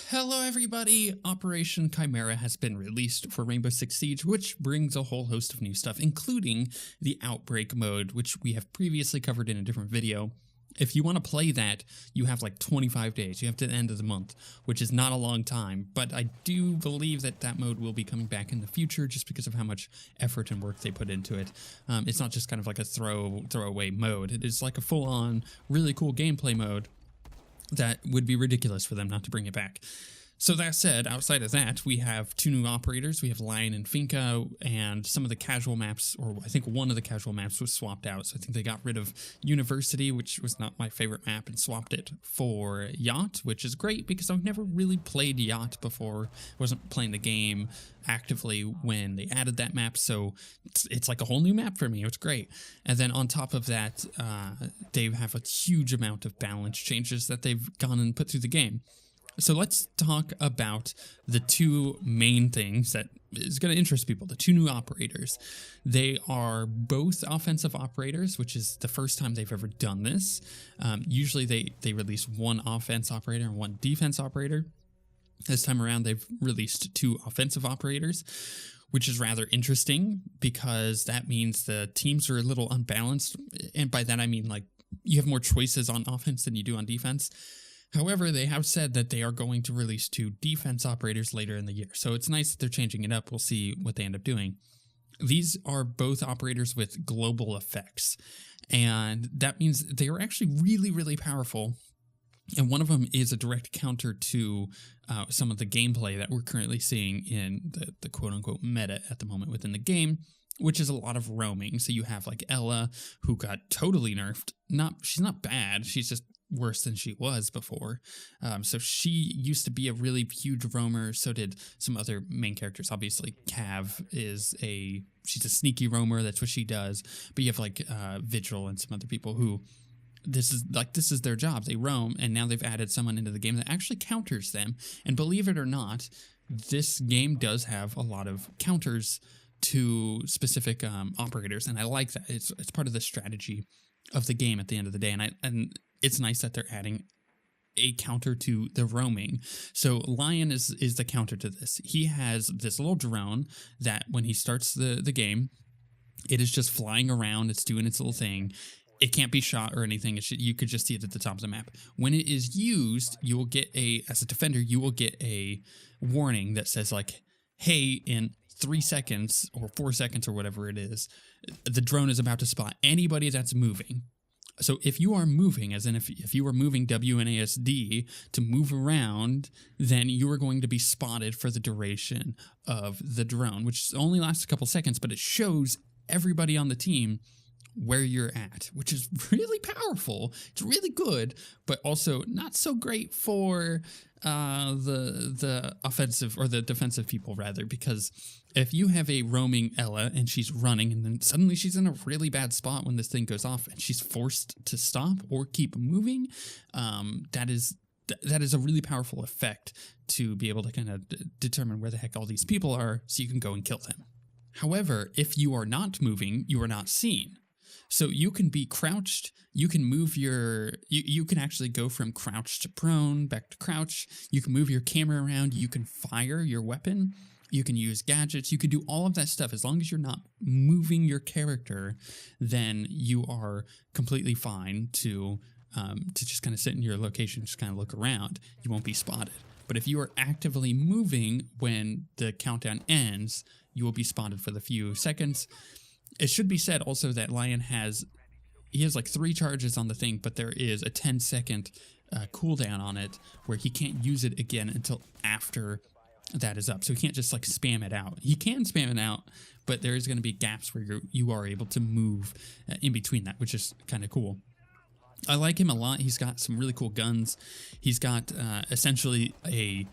Hello everybody! Operation Chimera has been released for Rainbow Six Siege, which brings a whole host of new stuff, including the Outbreak mode, which we have previously covered in a different video. If you want to play that, you have like 25 days. You have to the end of the month, which is not a long time, but I do believe that that mode will be coming back in the future just because of how much effort and work they put into it. It's not just kind of like a throwaway mode. It is like a full-on, really cool gameplay mode that would be ridiculous for them not to bring it back. So that said, outside of that, we have two new operators. We have Lion and Finka, and some of the casual maps, or I think one of the casual maps was swapped out. So I think they got rid of University, which was not my favorite map, and swapped it for Yacht, which is great because I've never really played Yacht before. I wasn't playing the game actively when they added that map, so it's like a whole new map for me. It's great. And then on top of that, they have a huge amount of balance changes that they've gone and put through the game. So let's talk about the two main things that is going to interest people, the two new operators. They are both offensive operators, which is the first time they've ever done this. Usually they release one offense operator and one defense operator. This time around, they've released two offensive operators, which is rather interesting because that means the teams are a little unbalanced. And by that, I mean like you have more choices on offense than you do on defense. However, they have said that they are going to release two defense operators later in the year, so it's nice that they're changing it up. We'll see what they end up doing. These are both operators with global effects, and that means they are actually really, really powerful, and one of them is a direct counter to some of the gameplay that we're currently seeing in the quote-unquote meta at the moment within the game, which is a lot of roaming. So you have like Ella, who got totally nerfed. She's not bad, she's just worse than she was before. So she used to be a really huge roamer. So did some other main characters. Obviously, Cav she's a sneaky roamer. That's what she does. But you have like Vigil and some other people who this is their job. They roam, and now they've added someone into the game that actually counters them. And believe it or not, this game does have a lot of counters to specific operators, and I like that. It's part of the strategy of the game at the end of the day, and it's nice that they're adding a counter to the roaming. So Lion is the counter to this. He has this little drone that when he starts the game, it is just flying around. It's doing its little thing. It can't be shot or anything. You could just see it at the top of the map. When it is used, you will get as a defender, you will get a warning that says like, hey, in 3 seconds or 4 seconds or whatever it is, the drone is about to spot anybody that's moving. So if you are moving, as in if you are moving WNASD to move around, then you are going to be spotted for the duration of the drone, which only lasts a couple seconds, but it shows everybody on the team where you're at, which is really powerful. It's really good, but also not so great for the offensive or the defensive people rather, because if you have a roaming Ella and she's running and then suddenly she's in a really bad spot when this thing goes off and she's forced to stop or keep moving, that is a really powerful effect to be able to kind of determine where the heck all these people are so you can go and kill them. However, if you are not moving, you are not seen. So you can be crouched, you can move you can actually go from crouch to prone, back to crouch, you can move your camera around, you can fire your weapon, you can use gadgets, you can do all of that stuff. As long as you're not moving your character, then you are completely fine to just kind of sit in your location, just kind of look around. You won't be spotted. But if you are actively moving when the countdown ends, you will be spotted for the few seconds. It should be said also that Lion has like 3 charges on the thing, but there is a 10-second cooldown on it where he can't use it again until after that is up. So he can't just like spam it out. He can spam it out, but there is going to be gaps where you are able to move in between that, which is kind of cool. I like him a lot. He's got some really cool guns. He's got essentially a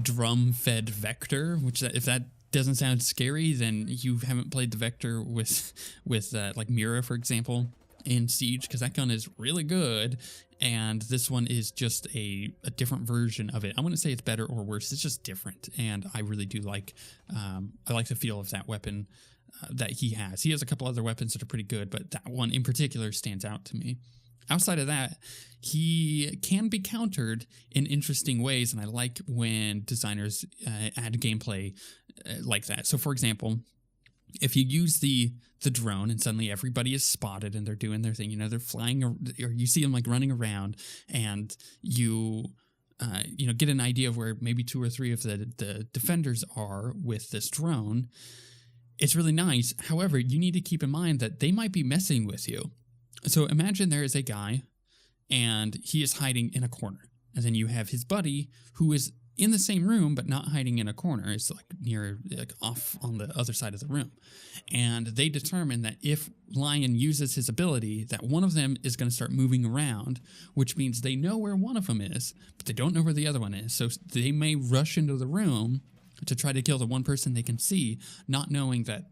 drum-fed Vector, which if that doesn't sound scary, then you haven't played the Vector with like Mira, for example, in Siege, because that gun is really good, and this one is just a different version of it. I wouldn't say it's better or worse, it's just different, and I really do like I like the feel of that weapon that he has. He has a couple other weapons that are pretty good, but that one in particular stands out to me. Outside of that, he can be countered in interesting ways, and I like when designers add gameplay like that. So, for example, if you use the drone and suddenly everybody is spotted and they're doing their thing, you know, they're flying, or you see them like running around, and you get an idea of where maybe 2 or 3 of the defenders are with this drone. It's really nice. However, you need to keep in mind that they might be messing with you. So imagine there is a guy and he is hiding in a corner. And then you have his buddy who is in the same room but not hiding in a corner. It's like near, like off on the other side of the room. And they determine that if Lion uses his ability, that one of them is going to start moving around, which means they know where one of them is, but they don't know where the other one is. So they may rush into the room to try to kill the one person they can see, not knowing that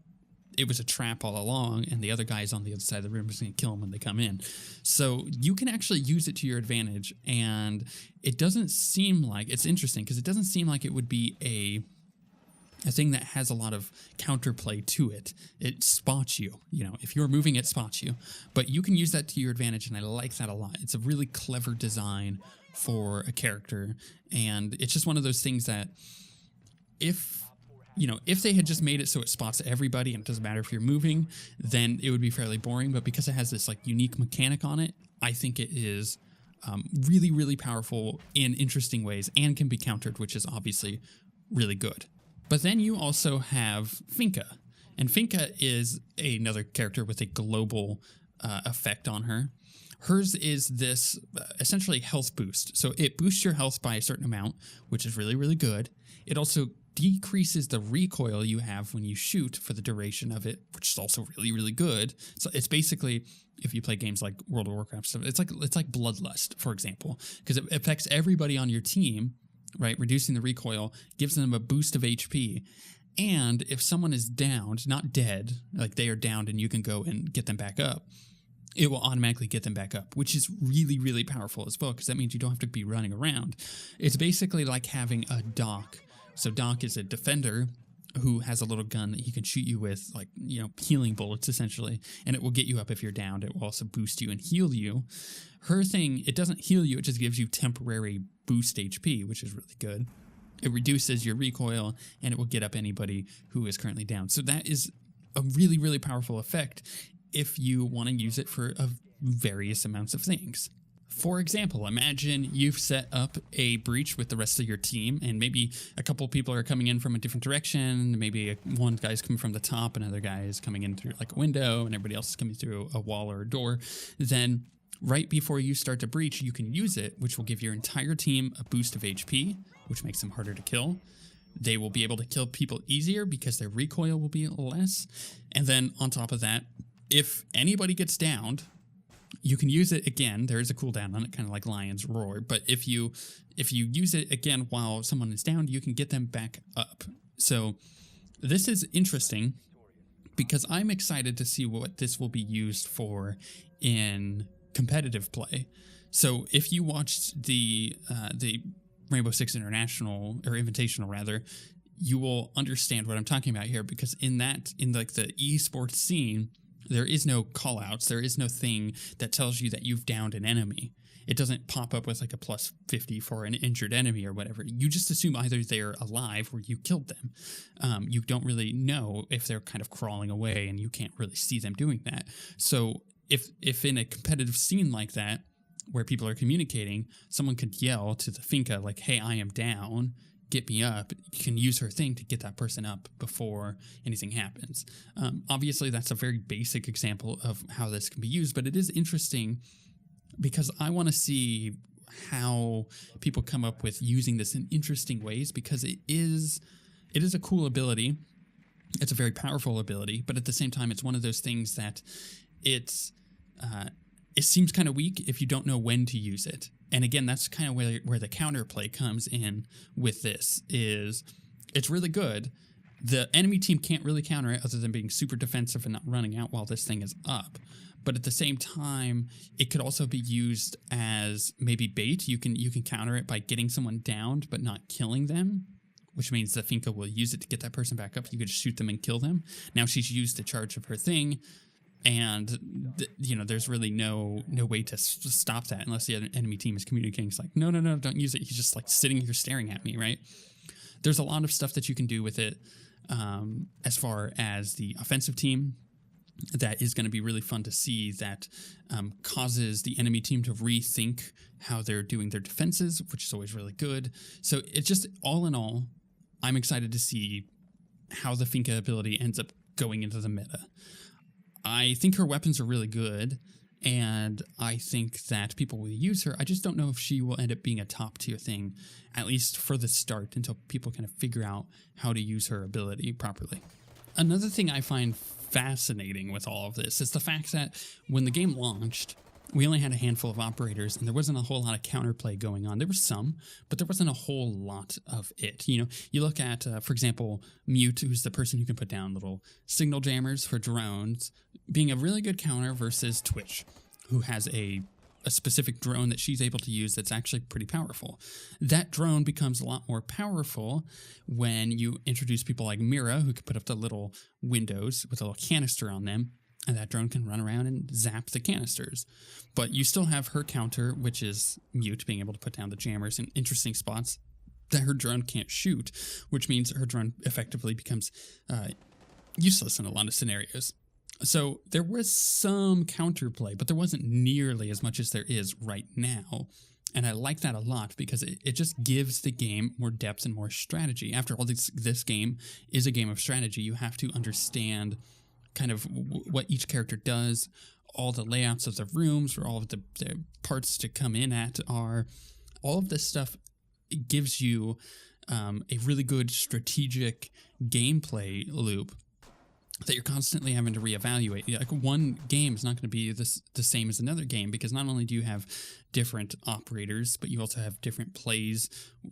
it was a trap all along, and the other guy is on the other side of the room, is going to kill them when they come in. So you can actually use it to your advantage, and it doesn't seem like, it's interesting because it doesn't seem like it would be a thing that has a lot of counterplay to it. It spots you, if you're moving, it spots you, but you can use that to your advantage, and I like that a lot. It's a really clever design for a character, and it's just one of those things that if they had just made it so it spots everybody and it doesn't matter if you're moving, then it would be fairly boring. But because it has this like unique mechanic on it, I think it is really, really powerful in interesting ways and can be countered, which is obviously really good. But then you also have Finka, and Finka is another character with a global effect on her. Hers is this essentially health boost. So it boosts your health by a certain amount, which is really, really good. It also decreases the recoil you have when you shoot for the duration of it, which is also really, really good. So it's basically, if you play games like World of Warcraft stuff, it's like Bloodlust, for example, because it affects everybody on your team, right? Reducing the recoil gives them a boost of HP. And if someone is downed, not dead, like they are downed and you can go and get them back up, it will automatically get them back up, which is really, really powerful as well, because that means you don't have to be running around. It's basically like having a Doc. So Doc is a defender who has a little gun that he can shoot you with, like, healing bullets, essentially, and it will get you up if you're downed. It will also boost you and heal you. Her thing, it doesn't heal you, it just gives you temporary boost HP, which is really good. It reduces your recoil, and it will get up anybody who is currently down. So that is a really, really powerful effect if you want to use it for various amounts of things. For example, imagine you've set up a breach with the rest of your team, and maybe a couple people are coming in from a different direction. Maybe one guy's coming from the top, another guy is coming in through like a window, and everybody else is coming through a wall or a door. Then right before you start to breach, you can use it, which will give your entire team a boost of HP, which makes them harder to kill. They will be able to kill people easier because their recoil will be less. And then on top of that, if anybody gets downed, you can use it again. There is a cooldown on it, kind of like Lion's Roar. But if you use it again while someone is down, you can get them back up. So this is interesting because I'm excited to see what this will be used for in competitive play. So if you watched the Rainbow Six International, or Invitational rather, you will understand what I'm talking about here, because in like the esports scene, there is no callouts. There is no thing that tells you that you've downed an enemy. It doesn't pop up with like a plus 50 for an injured enemy or whatever. You just assume either they're alive or you killed them. You don't really know if they're kind of crawling away, and you can't really see them doing that. So if in a competitive scene like that, where people are communicating, someone could yell to the Finka like, "Hey, I am down. Get me up." You can use her thing to get that person up before anything happens. Obviously, that's a very basic example of how this can be used, but it is interesting because I want to see how people come up with using this in interesting ways, because it is a cool ability. It's a very powerful ability, but at the same time, it's one of those things that it seems kind of weak if you don't know when to use it. And again, that's kind of where the counterplay comes in with this. It's really good. The enemy team can't really counter it other than being super defensive and not running out while this thing is up. But at the same time, it could also be used as maybe bait. You can counter it by getting someone downed but not killing them, which means the Finka will use it to get that person back up. You could just shoot them and kill them. Now she's used the charge of her thing. And there's really no way to stop that unless the enemy team is communicating. It's like, no, don't use it. He's just like sitting here staring at me, right? There's a lot of stuff that you can do with it as far as the offensive team. That is going to be really fun to see. That causes the enemy team to rethink how they're doing their defenses, which is always really good. So it's just, all in all, I'm excited to see how the Finka ability ends up going into the meta. I think her weapons are really good, and I think that people will use her. I just don't know if she will end up being a top tier thing, at least for the start, until people kind of figure out how to use her ability properly. Another thing I find fascinating with all of this is the fact that when the game launched, we only had a handful of operators, and there wasn't a whole lot of counterplay going on. There was some, but there wasn't a whole lot of it. You look at, for example, Mute, who's the person who can put down little signal jammers for drones, being a really good counter versus Twitch, who has a specific drone that she's able to use that's actually pretty powerful. That drone becomes a lot more powerful when you introduce people like Mira, who can put up the little windows with a little canister on them, and that drone can run around and zap the canisters. But you still have her counter, which is Mute, being able to put down the jammers in interesting spots that her drone can't shoot, which means her drone effectively becomes useless in a lot of scenarios. So there was some counterplay, but there wasn't nearly as much as there is right now. And I like that a lot because it just gives the game more depth and more strategy. After all, this game is a game of strategy. You have to understand kind of what each character does, all the layouts of the rooms, where all of the parts to come in at are. All of this stuff gives you a really good strategic gameplay loop that you're constantly having to reevaluate. Like, one game is not going to be the same as another game, because not only do you have different operators, but you also have different plays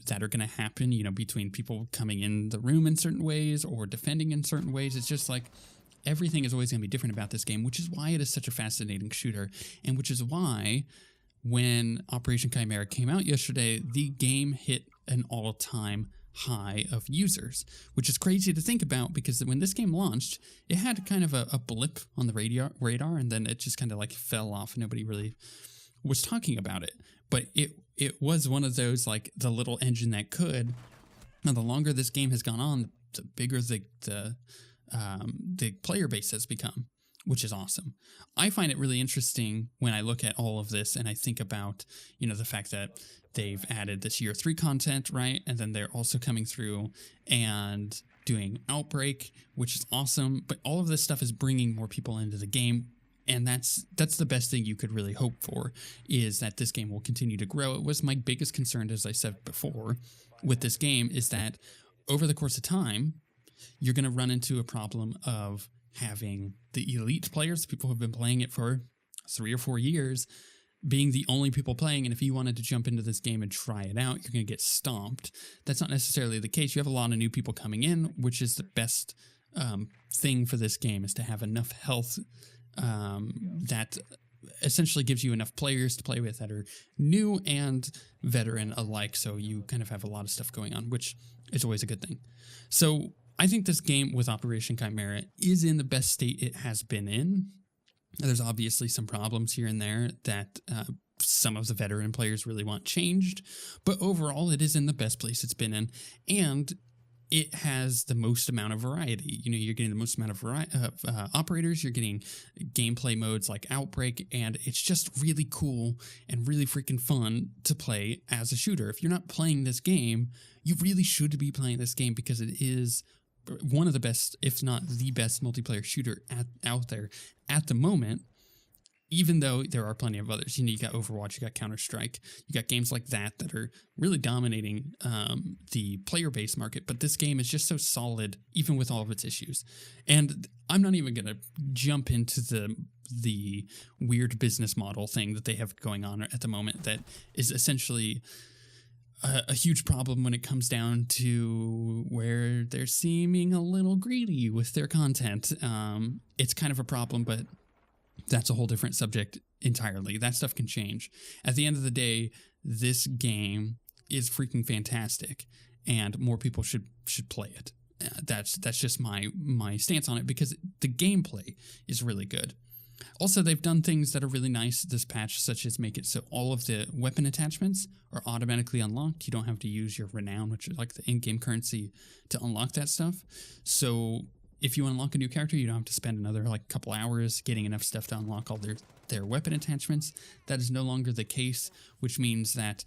that are going to happen, between people coming in the room in certain ways or defending in certain ways. It's just like everything is always going to be different about this game, which is why it is such a fascinating shooter, and which is why when Operation Chimera came out yesterday, the game hit an all-time high of users, which is crazy to think about, because when this game launched, it had kind of a blip on the radar, and then it just kind of like fell off. Nobody really was talking about it, but it was one of those, like, the little engine that could. Now, the longer this game has gone on, the bigger the player base has become, which is awesome. I find it really interesting when I look at all of this and I think about, the fact that they've added this year 3 content, right? And then they're also coming through and doing Outbreak, which is awesome. But all of this stuff is bringing more people into the game. And that's the best thing you could really hope for, is that this game will continue to grow. It was my biggest concern, as I said before, with this game, is that over the course of time, you're going to run into a problem of having the elite players, people who have been playing it for 3 or 4 years, being the only people playing. And if you wanted to jump into this game and try it out, you're going to get stomped. That's not necessarily the case. You have a lot of new people coming in, which is the best thing for this game, is to have enough health that essentially gives you enough players to play with that are new and veteran alike. So you kind of have a lot of stuff going on, which is always a good thing. So I think this game with Operation Chimera is in the best state it has been in. There's obviously some problems here and there that some of the veteran players really want changed, but overall it is in the best place it's been in, and it has the most amount of variety. You're getting the most amount of operators, you're getting gameplay modes like Outbreak, and it's just really cool and really freaking fun to play as a shooter. If you're not playing this game, you really should be playing this game, because it is one of the best, if not the best, multiplayer shooter out there at the moment, even though there are plenty of others. You got Overwatch, you got Counter-Strike, you got games like that are really dominating the player-based market, but this game is just so solid, even with all of its issues. And I'm not even going to jump into the weird business model thing that they have going on at the moment that is essentially a huge problem when it comes down to where they're seeming a little greedy with their content. It's kind of a problem, but that's a whole different subject entirely. That stuff can change. At the end of the day, this game is freaking fantastic, and more people should play it. That's just my stance on it, because the gameplay is really good. Also, they've done things that are really nice this patch, such as make it so all of the weapon attachments are automatically unlocked. You don't have to use your renown, which is like the in-game currency, to unlock that stuff. So if you unlock a new character, you don't have to spend another like couple hours getting enough stuff to unlock all their weapon attachments. That is no longer the case, which means that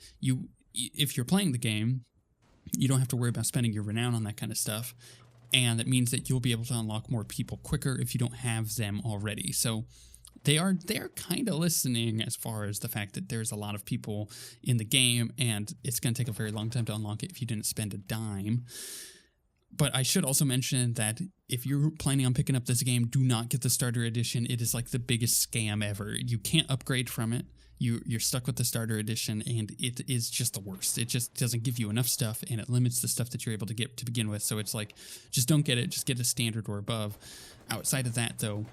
if you're playing the game, you don't have to worry about spending your renown on that kind of stuff. And that means that you'll be able to unlock more people quicker if you don't have them already. So they're kind of listening as far as the fact that there's a lot of people in the game and it's going to take a very long time to unlock it if you didn't spend a dime. But I should also mention that if you're planning on picking up this game, do not get the starter edition. It is like the biggest scam ever. You can't upgrade from it. You're stuck with the starter edition, and it is just the worst. It just doesn't give you enough stuff, and it limits the stuff that you're able to get to begin with. So it's like, just don't get it. Just get a standard or above. Outside of that, though,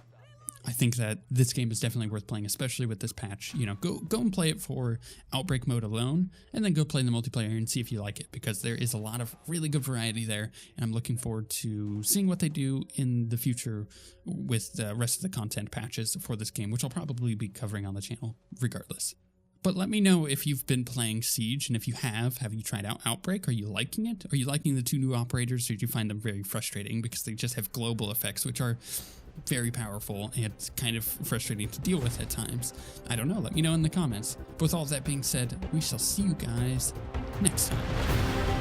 I think that this game is definitely worth playing, especially with this patch. You know, go and play it for Outbreak mode alone, and then go play the multiplayer and see if you like it, because there is a lot of really good variety there, and I'm looking forward to seeing what they do in the future with the rest of the content patches for this game, which I'll probably be covering on the channel regardless. But let me know if you've been playing Siege, and if you have you tried out Outbreak? Are you liking it? Are you liking the 2 new operators, or do you find them very frustrating because they just have global effects, which are very powerful and kind of frustrating to deal with at times? I don't know. Let me know in the comments. But with all that being said, we shall see you guys next time.